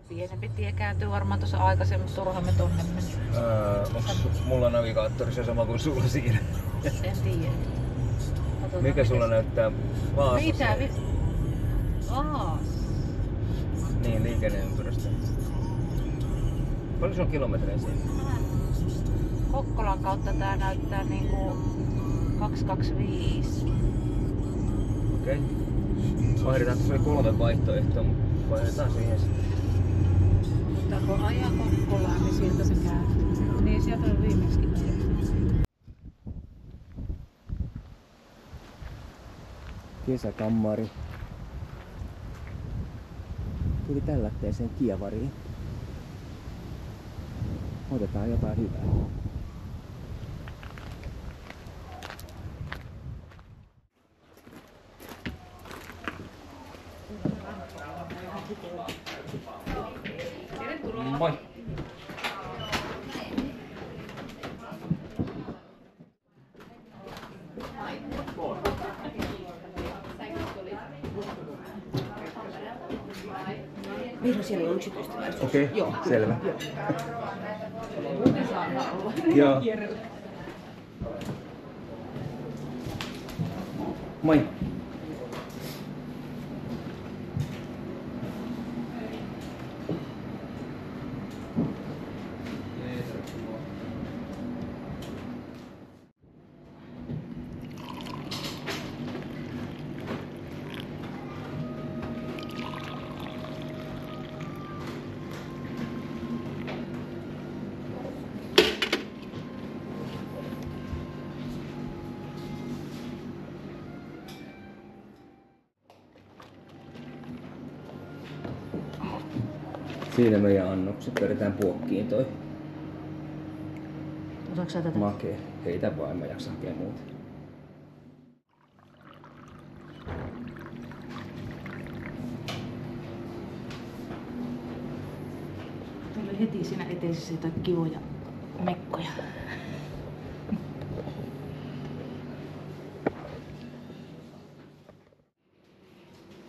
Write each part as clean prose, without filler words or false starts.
Pienempi tie kääntyy varmaan tuossa aikaisemmin, turha me tonne mennä. Onks mulla navigaattorissa sama kuin sulla siinä? En tiedä. Katsotaan, Mikä sulla näyttää Vaasassa? Mitä? Vaas. Niin, liikenneympyrästä. Paljon sulla on kilometrejä siinä? Kokkolan kautta tää näyttää niinku 225. Okei. Vaihdetaan, tässä oli 3 vaihtoehtoa, mutta vaihdetaan siihen sitten. Mutta kun ajaa Kokkolaan, niin sieltä se käy. Niin sieltä on viimeksi ajettu. Kesäkammari. Tuli tällätteeseen kievariin. Otetaan jotain hyvää. Moi! Meillä on siellä yksityistä. Okei, Joo, selvä. Joo. Joo. Moi! Siinä meidän annokset, vedetään puokkiin toi Osaatko sä tätä? makee. Heitä vaan, en mä jaksa hakea muuta. Meillä oli heti siinä eteisessä jotain kivoja mekkoja.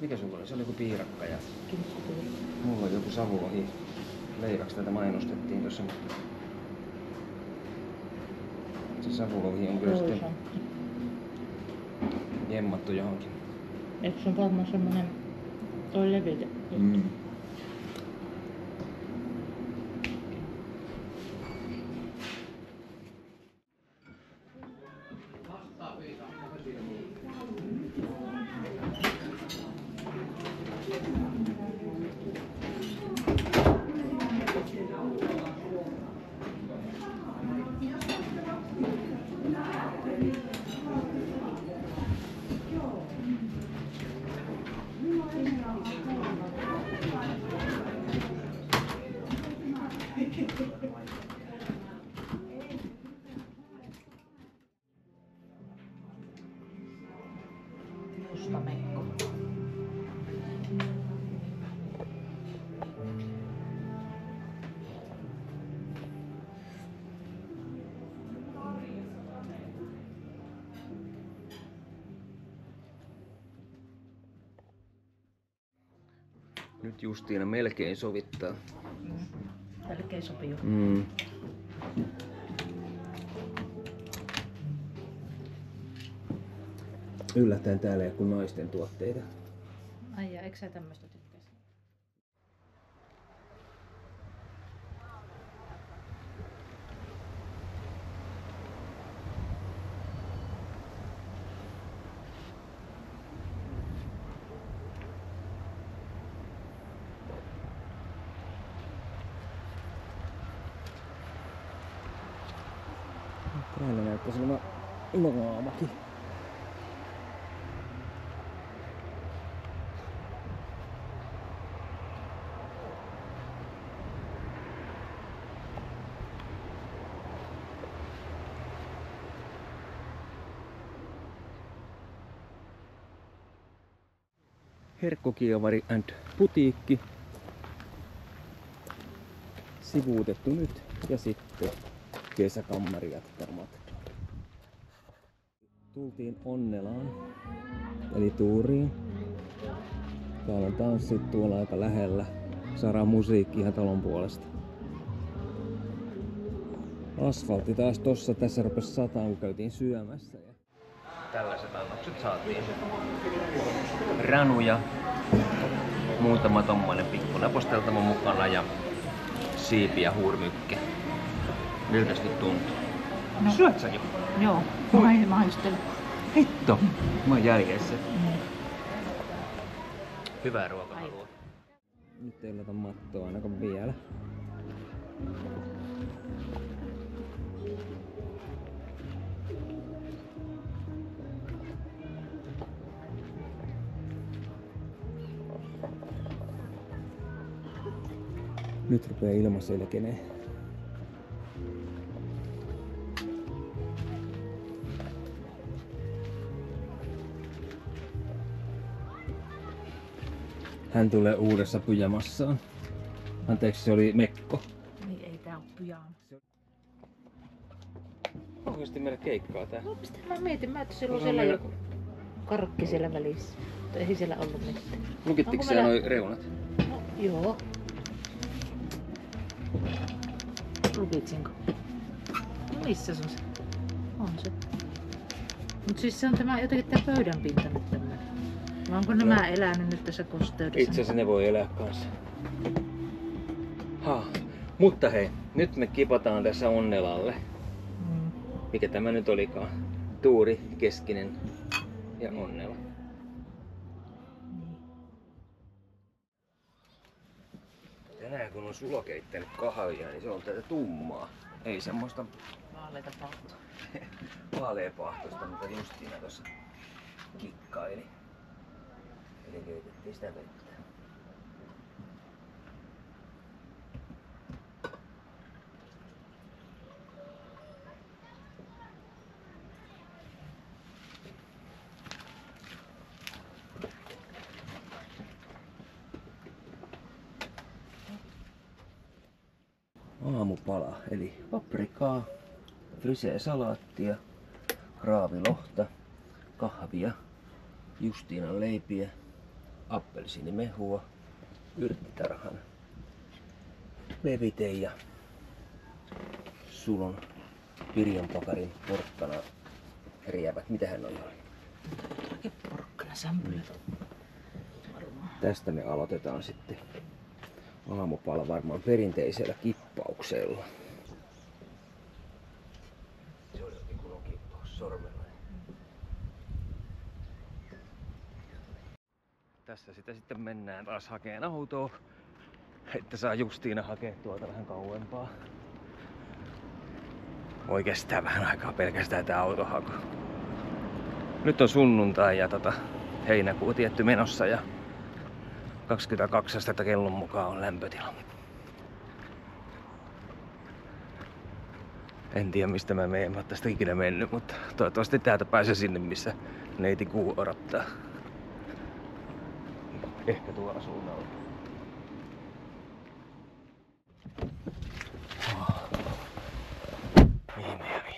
Mikä sulla oli? Se oli joku piirakka ja mulla on joku savulohi. Leiväksi tätä mainostettiin tuossa, mutta se savulohi on kyllä sitten jemmattu johonkin. Eikö se on varmaan semmonen toi levite? Musta mekko. Nyt Justiina melkein sovittaa. Melkein sopii jo. Yllättäen täällä ei ole kuin naisten tuotteita. Ai ja, eikö sä tämmöstä tykkäisi? Täällä näyttäisi olevan naamakin. Herkkokievari and putiikki. Sivuutettu nyt ja sitten kesäkammari jatkaa matkaa. Tultiin Onnelaan, eli Tuuriin. Täällä on tanssit tuolla aika lähellä. Saadaan musiikki ihan talon puolesta. Asfaltti taas tossa, tässä rupesi sataan kun käytiin syömässä. Tällaiset annokset saatiin. Ranuja, muutama tommonen pikku naposteltava mukana ja siipi ja huurmykke. Miltäs nyt tuntuu? No. Syöt sä jo? Joo, maistelen. Hitto, mä oon jäljessä. Hyvää ruokahalua. Nyt ei laita mattoa ainakaan vielä. Nyt rupeaa ilma selkenee. Hän tulee uudessa pyjamassaan. Anteeksi, se oli mekko. Niin, ei tää oo pyjaama. Oikeesti meillä keikkaa tää. No, mistä mä mietin, että siellä on siellä joku karkki siellä välissä. Mutta ei siellä ollut mitään. Lukittiko siellä noi reunat? No, joo. Lukitsinko? No missä se on se? On se. Mut siis se on tämä jotenkin tää pöydän pinta nyt tämmönen. Vai onko nämä elänyt nyt tässä kosteudessa? Itse asiassa ne voi elää kanssa. Mutta hei, nyt me kipataan tässä Onnelalle. Mikä tämä nyt olikaan? Tuuri, Keskinen ja Onnela. Tänään kun on Sulo keittänyt kahvia, niin se on tätä tummaa. Ei semmoista Vaaleita pahtoa. vaaleapahtoista, mitä Justiina tuossa kikkaili. Eli keitettiin sitä vettä. Aamupala, eli paprikaa, frisee-salaattia, kraavilohta, kahvia, Justiinan leipiä, appelsiinimehua, yrttitarhan levite ja Sulon Pirjonpakarin porkkana rievät. Mitähän noi oli? Porkkana sämpylät. Tästä me aloitetaan sitten aamupala varmaan perinteisellä kippauksella. Se oli jokin kun onkin tuossa sormella. Tässä sitä sitten mennään taas hakeen autoa, että saa Justiina hakea tuolta vähän kauempaa. Voi kestää vähän aikaa pelkästään tää autohaku. Nyt on sunnuntai ja heinäkuu tietty menossa ja 22 astetta kellon mukaan on lämpötila. En tiedä mistä mä menen, mä oon tästä ikinä mennyt, mutta toivottavasti täältä pääsee sinne missä neiti Kuu odottaa. Ehkä tuolla suunnalla. Viimein.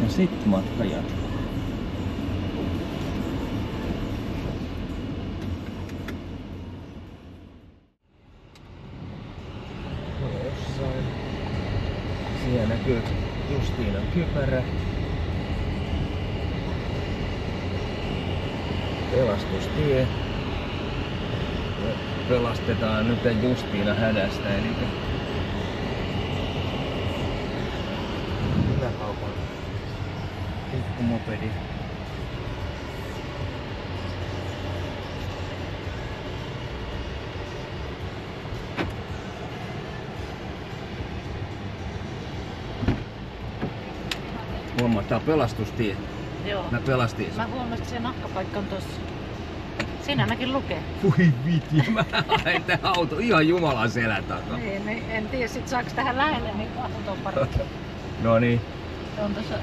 Ja sit matka jatkuu. Jossain. Siellä näkyy Justiinan kypärä. Pelastustie. Me pelastetaan nyt Justiina hädästä, eli yläkaupan pikkumopedi. Huomaa, tää on pelastustie. Joo. Mä pelastin sen. Mä huomasin, että se nahkapaikka on tossa. Siinä ainakin lukee. Voi viti, mä haen tää auto ihan Jumalan selän takaa. Niin, en tiedä sit saaks tähän lähelle niin autoon parkkia. No niin. Se on tossa.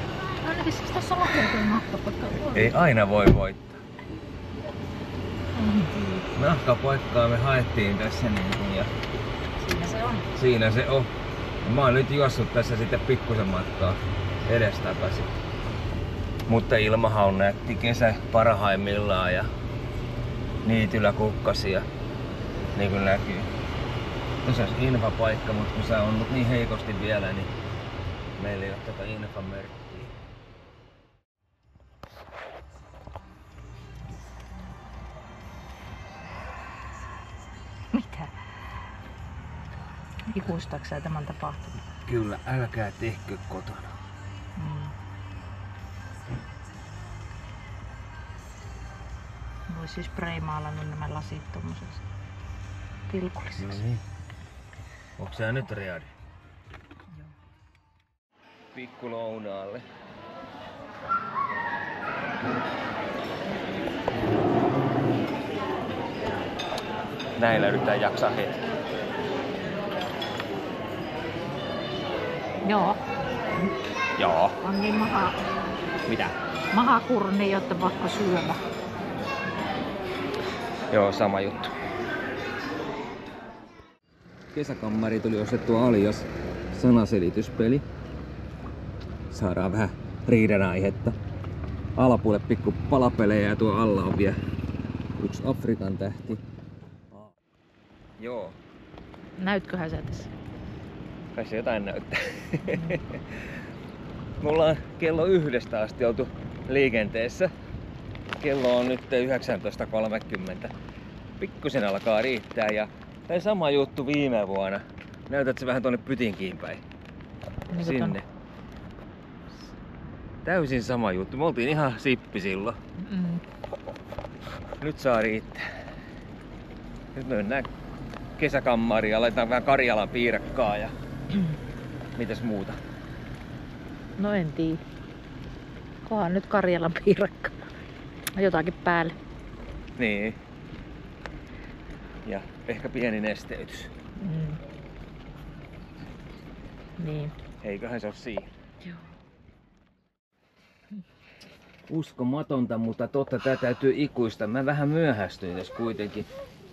Ainakin siis tossa lukee tuo nahkapaikka. Ei aina voi voittaa. Mm-hmm. nahkapaikkaa me haettiin tässä niin ja Siinä se on. siinä se on. Mä oon nyt juossut tässä sitten pikkusen matkaa edestakaisin. Mutta ilmahan on nätti, kesä parhaimmillaan ja niityllä kukkasia, niin kuin näkyy. Tässä olisi infapaikka, mutta kun se on ollut niin heikosti vielä, niin meillä ei ole tätä infamerkkiä. Mitä? Ikuistaako sä tämän tapahtuman? Kyllä, älkää tehkö kotona. Voisi siis spraymaalannut nämä lasit tommosessa pilkullisessa. No niin. Onko sä nyt ready? Joo. Pikku lounaalle. Näillä yritetään jaksaa hetki. Joo. Joo. On niin Mitä? mahakurni, jotta pakko syödä. Joo, sama juttu. Kesäkammari tuli ostettua alias sanaselityspeli. Saadaan vähän riidan aihetta. Alapuolelle pikku palapelejä ja tuo alla on vielä yksi Afrikan tähti. Joo, Näytköhän sä tässä? kai se jotain näyttää. Me ollaan kello 1 asti oltu liikenteessä. Kello on nyt 19.30. Pikkusen alkaa riittää ja tämä sama juttu viime vuonna. Näytät se vähän tuonne Pytinkiin päin. Niin Sinne. Täysin sama juttu. Me oltiin ihan sippi silloin. Nyt saa riittää. Nyt me mennään kesäkammariin ja laitetaan vähän Karjalan piirakkaa ja mitäs muuta. No en tiedä. Kohan nyt Karjalan piirakka. Jotakin päälle. Niin. Ja ehkä pieni nesteytys. Niin. Eiköhän se ole siinä. Joo. Uskomatonta, mutta totta, tää täytyy ikuista. Mä vähän myöhästyin tässä kuitenkin.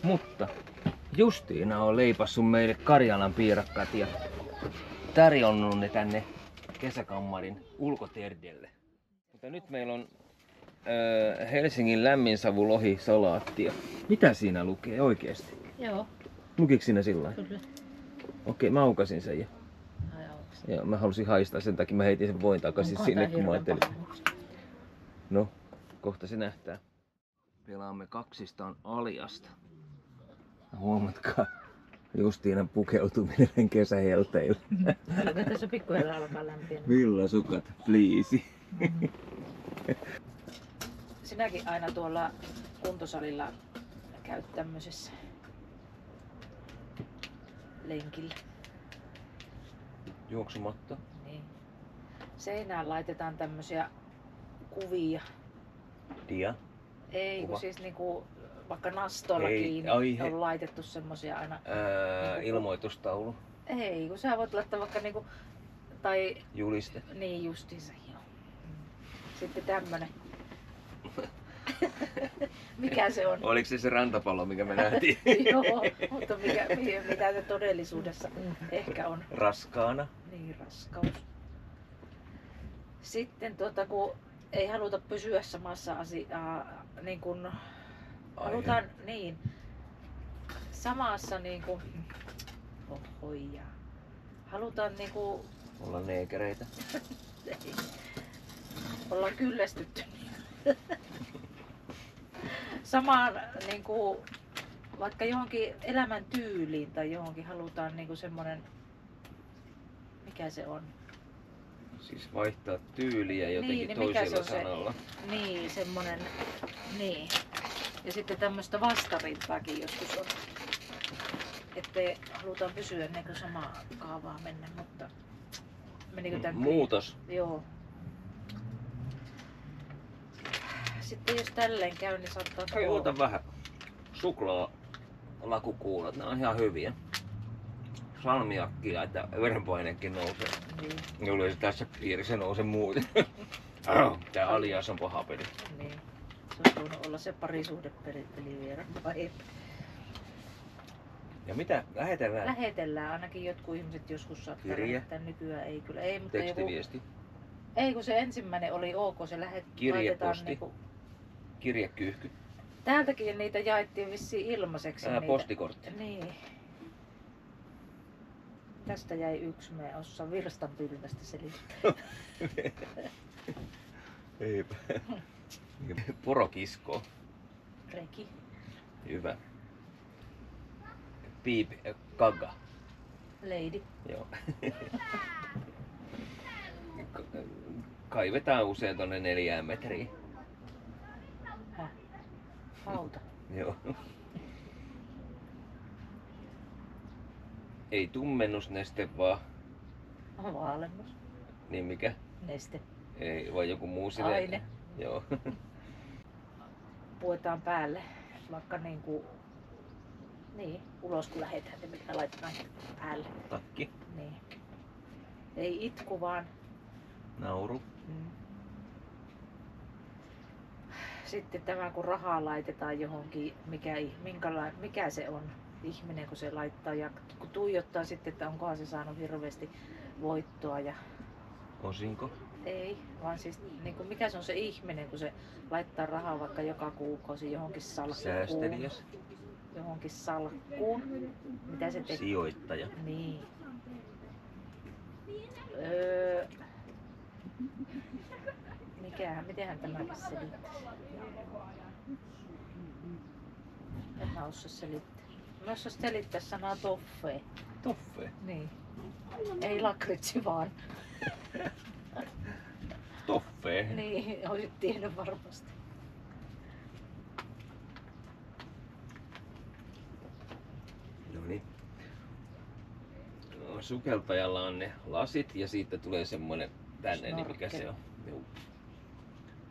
Mutta Justiina on leipassu meille Karjalan piirakkat ja tarjonnut ne tänne kesäkammarin ulkoterdelle. Mutta nyt meillä on Helsingin lämminsavulohi salaattia. Mitä siinä lukee oikeesti? Joo, Lukiko siinä sillä kyllä. Okei, mä aukasin sen ja Ai aukas. ja mä halusin haistaa sen takia, mä heitin sen voin takaisin Onkohan sinne, tää kun mä hirveän ajattelin. paha? No, kohta se nähtää. Pelaamme kaksistaan aliasta. Huomatkaa Justiinan pukeutuminen kesähelteillä. Kyllä tässä pikkuhiljaa alkaa lämpiä. Villasukat, pliisi. Sinäkin aina tuolla kuntosalilla käyt tämmöisessä lenkillä. Juoksumatta. Niin. Seinään laitetaan tämmöisiä kuvia. Dia. Ei, Kuva. kun siis niinku vaikka nastoilla Ei, kiinni ai he- on laitettu semmosia aina. Ilmoitustaulu. Ei, kun sä voit laittaa vaikka niinku, tai Juliste. niin justiinsa joo. Sitten tämmönen. Mikä se on? Oliko se rantapallo, mikä me nähtiin? Joo, mutta mitä se todellisuudessa ehkä on. Raskaana. Niin, raskaus. Sitten kun ei haluta pysyä samassa niin kun halutaan niin samassa niin kuin halutaan niin kuin Olla neekereitä. ollaan kyllästytty samaan niin kuin vaikka johonkin elämän tyyliin tai johonkin halutaan niin kuin semmonen, mikä se on? Siis vaihtaa tyyliä jotenkin Niin, mikä se toisella on se? sanalla. Niin, semmonen, niin. Ja sitten tämmöistä vastarintaakin joskus on. Että halutaan pysyä niin kuin samaa kaavaa mennä, mutta menikö tän Muutos. Joo. Sitten jos tälleen käy, niin saattaa Hei, ota vähän. Suklaalakukuulat, nämä on ihan hyviä. Salmiakkia, että verenpainekin nousee. Niin, Jollei se tässä piirissä nouse muuten. Tää alias on paha peli. niin. olisi voinut olla se parisuhdepeli vielä vai? Ja mitä? Lähetellään? Lähetellään, ainakin jotkut ihmiset joskus saattaa Kirje? lähettää, nykyään ei kyllä. Ei, mutta Tekstiviesti? ei kun se ensimmäinen oli ok, se laitetaan Kirjeposti? niinku... Kirjekyyhky? Täältäkin niitä jaettiin vissiin ilmaiseksi. Niitä. Postikortti. Niin. Tästä jäi yksi, me osaa virstanpylvästä selittää. Eipä. Porokisko. Reki. Hyvä. Piip Kaga. Lady. Joo. Kaivetaan usein tonne 4 metriin. Häh? Hauta. Joo. Ei tummennusneste vaan. Vaalennus. Niin mikä? Neste. Ei, vai joku muu sille. Aine. Joo. Puetaan päälle. Vaikka niinku... Niin, ulos kun lähetään, niin mitä laitetaan päälle. Takki. Niin. Ei itku vaan. Nauru. Sitten tämä kun rahaa laitetaan johonkin, mikä se on ihminen kun se laittaa ja kun tuijottaa sitten, että onkohan se saanut hirveästi voittoa ja Osinko. ei, vaan siis niin kuin mikä se on se ihminen kun se laittaa rahaa vaikka joka kuukausi johonkin salkkuun. Säästeliäs. Johonkin salkkuun. Mitä se tekee? Sijoittaja. Niin. Mitenhän tämäkin selittäisi? En mä osaa selittää. Mä osais selittää sanaa toffee. Toffe. Niin. Ei lakritsi vaan. Toffe. Niin, olisit tiennyt varmasti. No niin. No, sukeltajalla on ne lasit ja siitä tulee semmonen tänne, niin mikä se on. Juu.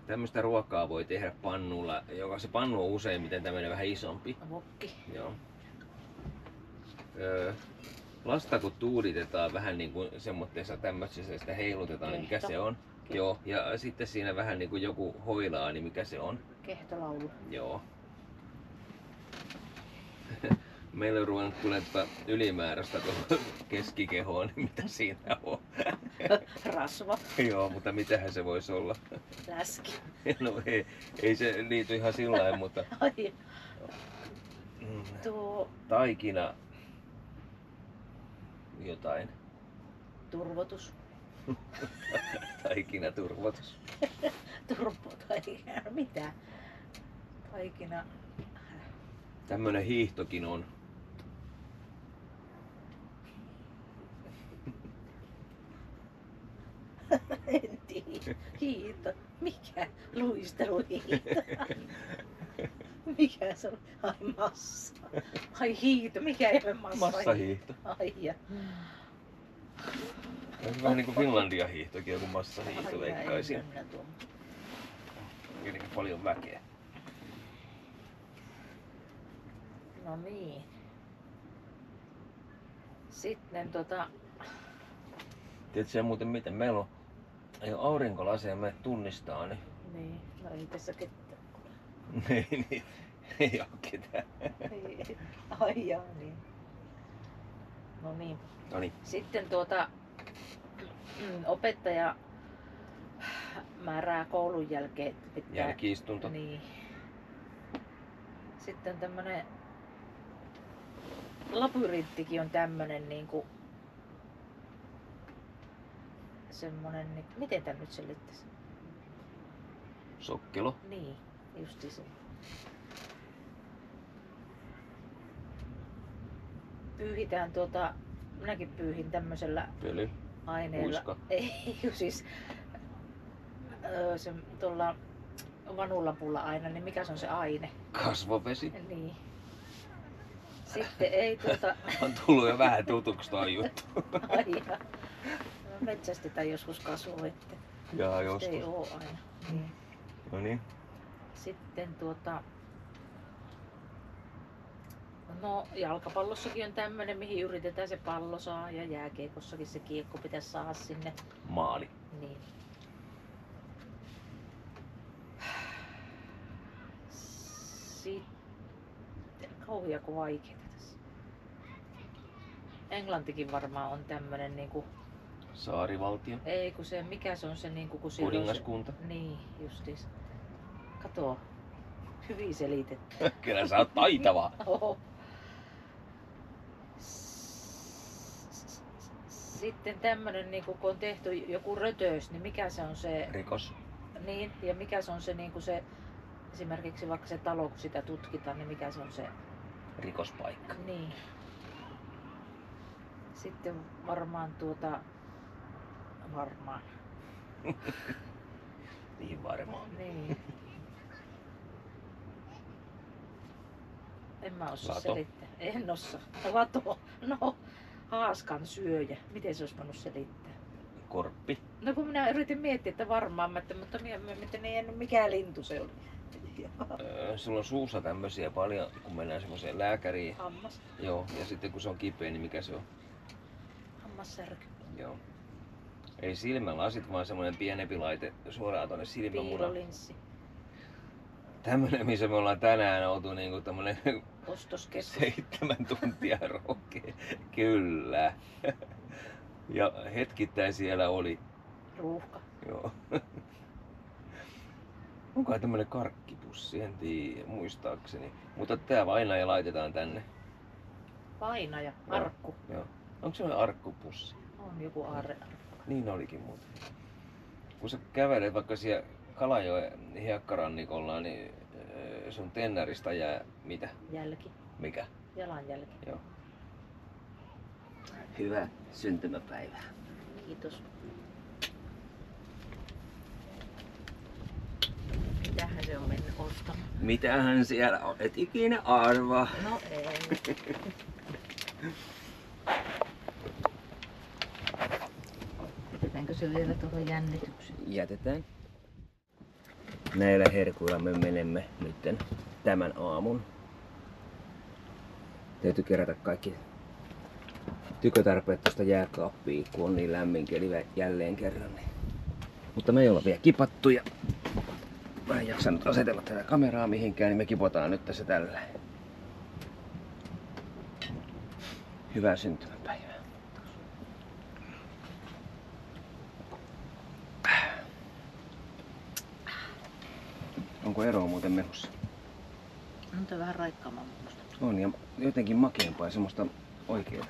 Tämmöstä ruokaa voi tehdä pannulla, joka se pannu on useimmiten tämmönen vähän isompi. Vokki. Joo. Lasta kun tuuditetaan vähän niin kuin semmoitteessa tämmöisessä, sitä heilutetaan, niin mikä Kehto. se on. Joo, ja sitten siinä vähän niin kuin joku hoilaa, niin mikä se on. Kehtolaulu. Joo. Meillä on ruvennut tulemaan ylimääräistä tuohon keskikehoon, niin mitä siinä on? Rasva. Joo, mutta mitähän se voisi olla? Läski. No ei se liity ihan sillä lailla, mutta Ai. Tuo taikina jotain. turvotus. Taikina turvotus. Turpotaikina. Mitä? Taikina. Tämmönen hiihtokin on. En tiedä. Hiihto. Mikä? Luisteluhiihto. Mikä se on? Ai massa. Ai hiihto. Mikä ei ole massa? Massahiihto. Ai ja. On vähän niinku Finlandia hiihtokin, joku massahiihto Ai, veikkaisin. en minä tuon. Kuitenkin paljon väkeä. No niin. Sitten Tiedätkö sä muuten miten? Meillä on, ei ole aurinkolaseja, me tunnistaa, niin niin, no ei tässä ketään. niin, ei ole ketään. Ei. Ai jaa, niin. No niin. Noniin. Sitten opettaja määrää koulun jälkeen, että pitää... Jälki-istunto. Niin. Sitten tämmönen labyrinttikin on tämmönen niinku semmonen, niin, miten tän nyt selittäisi? Sokkelo. Niin, justi se. Pyyhitään minäkin pyyhin tämmöisellä Pöly. aineella. Puiska. Ei, se tuolla vanulapulla aina, niin mikä se on se aine? Kasvovesi. Niin. Sitten ei On tullut jo vähän tutuksi toi juttu. aina. Metsästetään joskus kasvovettä. Jaa, Ei joskus. oo aina. Niin. No niin. Sitten no jalkapallossakin on tämmönen, mihin yritetään se pallo saa ja jääkiekossakin se kiekko pitäisi saada sinne. Maali. Niin. kauhia kuin vaikeeta tässä. Englantikin varmaan on tämmönen niinku... Saarivaltio. Ei kun se, mikä se on se niinku kun siellä Kuningaskunta. on se, niin, justiis. Kato. Hyvin selitetty. Kyllä sä oot taitava. Oho. Sitten tämmönen niinku kun on tehty joku rötös, niin mikä se on se... Rikos. Niin, ja mikä se on se niinku se... Esimerkiksi vaikka se talo, kun sitä tutkitaan, niin mikä se on se... Rikospaikka. Niin. Sitten varmaan varmaan. Niin varmaan. Niin. En mä osaa Lato. selittää. En osaa. Lato. No, haaskan syöjä. Miten se olisi voinut selittää? Korppi. No kun minä yritin miettiä, että varmaan, mutta ei en mikä lintu se oli. Sulla on suussa tämmösiä paljon, kun mennään semmoiseen lääkäriin. Hammas. Joo, ja sitten kun se on kipeä, niin mikä se on? Hammassärky. Joo. Ei silmälasit, vaan semmoinen pienempi laite suoraan tonne silmämunaan. Piilolinssi. Tämmönen, missä me ollaan tänään oltu niinku tämmönen Ostoskeskus. 7 tuntia rohkea. Kyllä. Ja hetkittäin siellä oli. Ruuhka. Joo. Onkohan tämmönen karkkipussi, en tiedä, muistaakseni. Mutta tää vainaja laitetaan tänne. Painaja. Arkku. Joo. Onko se arkkupussi? On joku aarre. Niin olikin muuten. Kun sä kävelet vaikka siellä Kalajoen hiekkarannikolla, niin sun tennarista jää mitä? Jälki. Mikä? Jalanjälki. Joo. Hyvää syntymäpäivää. Kiitos. Mitähän se on mennyt ostamaan? Mitähän siellä on? Et ikinä arvaa. No ei. Jätetäänkö se vielä tuohon jännitykseen? Jätetään. Näillä herkuilla me menemme nytten tämän aamun. Täytyy kerätä kaikki tykötarpeet tuosta jääkaappiin, kun on niin lämmin keli jälleen kerran. Mutta me ei olla vielä kipattu ja mä en jaksanut asetella tätä kameraa mihinkään, niin me kipotaan nyt tässä tällä. Hyvää syntymäpäivää. Onko eroa muuten mehussa? On tää vähän raikkaamman musta. On ja jotenkin makeampaa ja semmoista oikeeta.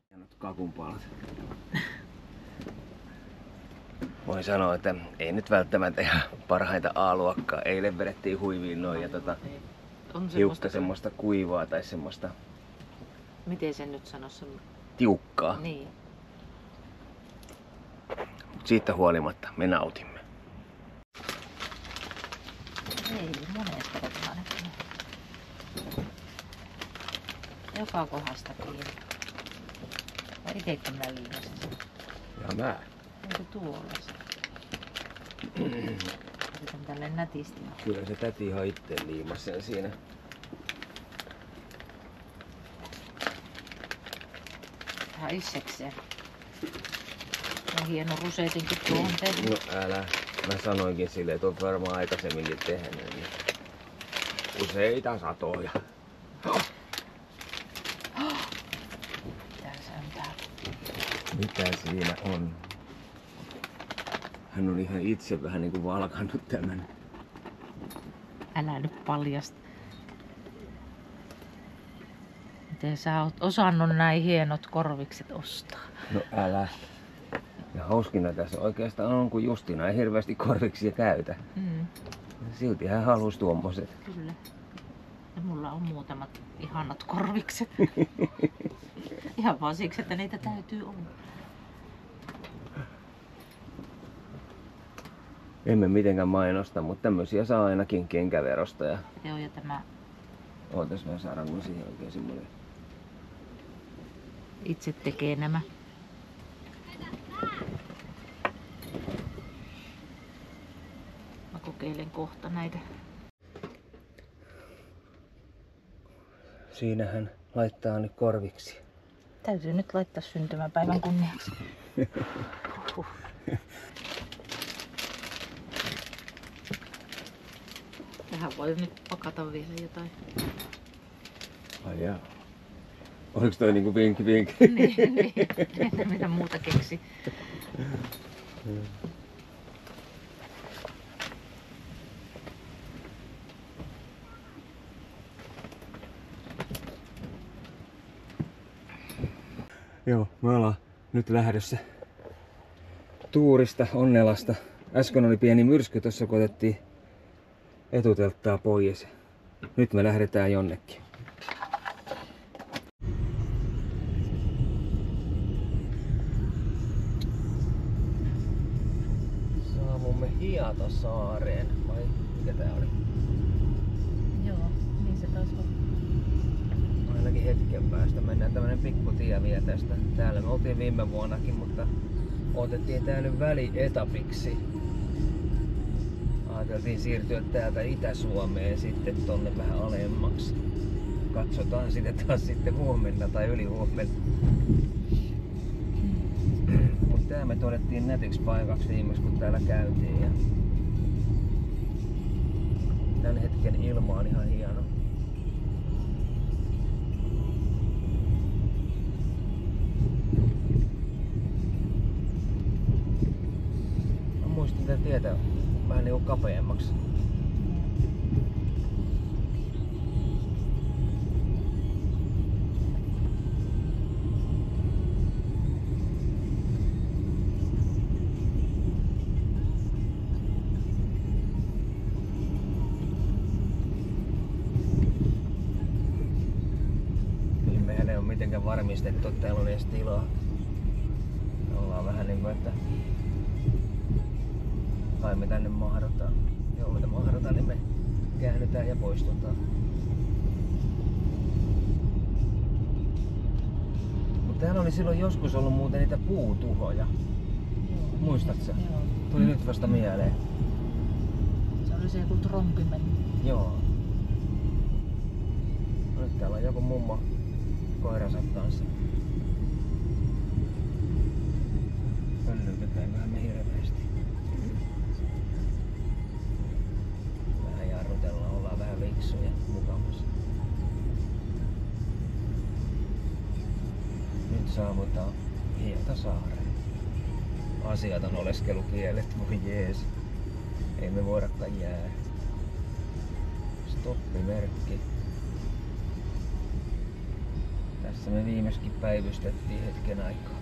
Hienot kakunpalat. Voin sanoa, että ei nyt välttämättä ihan parhaita A-luokkaa. Eilen vedettiin huiviin noin ja On hiukka semmoista kuivaa tai semmoista Miten sen nyt sanoisi? tiukkaa. Niin. Mut siitä huolimatta me nautimme. Ei, monesta otetaan nyt. Joka kohdasta kiinni. Vai itekö minä liimasin sen? Ja mä. Onko tuolla se? Otetaan tälle nätisti. Kyllä se täti ihan itse liimasi sen siinä. Vähän issekseen. On hieno rusetinkin tuohon tehnyt. No älä. Mä sanoinkin silleen, että oot varmaan aikaisemminkin tehnyt. Niin useita satoja. Mitä se on täällä? Mitä siinä on? Hän on ihan itse vähän niinku valkannut tämän. Älä nyt paljasta. Miten sä oot osannut näin hienot korvikset ostaa? No älä. Ja hauskina tässä oikeastaan on, kun Justina ei hirveästi korviksia käytä. Silti hän halusi tuommoiset. Kyllä. Ja mulla on muutamat ihanat korvikset. Ihan vaan siksi, että niitä täytyy olla. Emme mitenkään mainosta, mutta tämmösiä saa ainakin kenkäverosta. Ja Joo, ja tämä ootas mä saadaan mun siihen oikein semmonen. itse tekee nämä. Mä kokeilen kohta näitä. Siinä hän laittaa nyt korviksi. Täytyy nyt laittaa syntymäpäivän kunniaksi. Tähän voi nyt pakata vielä jotain. Ai jaa. Oliko toi niinku vinkki? Niin. En mitä muuta keksi. Joo, me ollaan nyt lähdössä tuurista Onnelasta. Äsken oli pieni myrsky tossa, kun otettiin etutelttaa pois. Nyt me lähdetään jonnekin. Saavumme Hietasaareen, vai mikä tää oli? Joo, niin se taisi olla. Ainakin hetken päästä mennään tämmönen pikkutie vielä tästä. Täällä me oltiin viime vuonnakin, mutta otettiin tää nyt välietapiksi. Ajateltiin siirtyä täältä Itä-Suomeen sitten tonne vähän alemmaksi. Katsotaan sitten taas sitten huomenna tai ylihuomenna. Mut tää me todettiin nätiksi paikaksi viimeksi kun täällä käytiin. Ja tän hetken ilma on ihan hieno. Mä muistin tätä tietä vähän niinku kapeammaksi. Mehän ei oo mitenkään varmistettu, että täällä on edes tilaa. Me ollaan vähän niinku, että kai me tänne mahdotaan. Jolle me mahdotaan, niin me käännytään ja poistutaan. Mut täällä oli silloin joskus ollut muuten niitä puutuhoja. Joo, Muistatko sä? Joo. Tuli nyt vasta mieleen. Se oli se joku trompi mennyt. Joo. No nyt täällä on joku mummo koiransa kanssa. Pöllyytetäänköhän me hirveesti. Vähän jarrutellaan, ollaan vähän liksuja mukavassa. Nyt saavutaan Hietasaareen. Asiaton oleskelukielet, voi jees. Ei me voidakaan jäädä. Stoppimerkki. Tässä me viimeiskin päivystettiin hetken aikaa.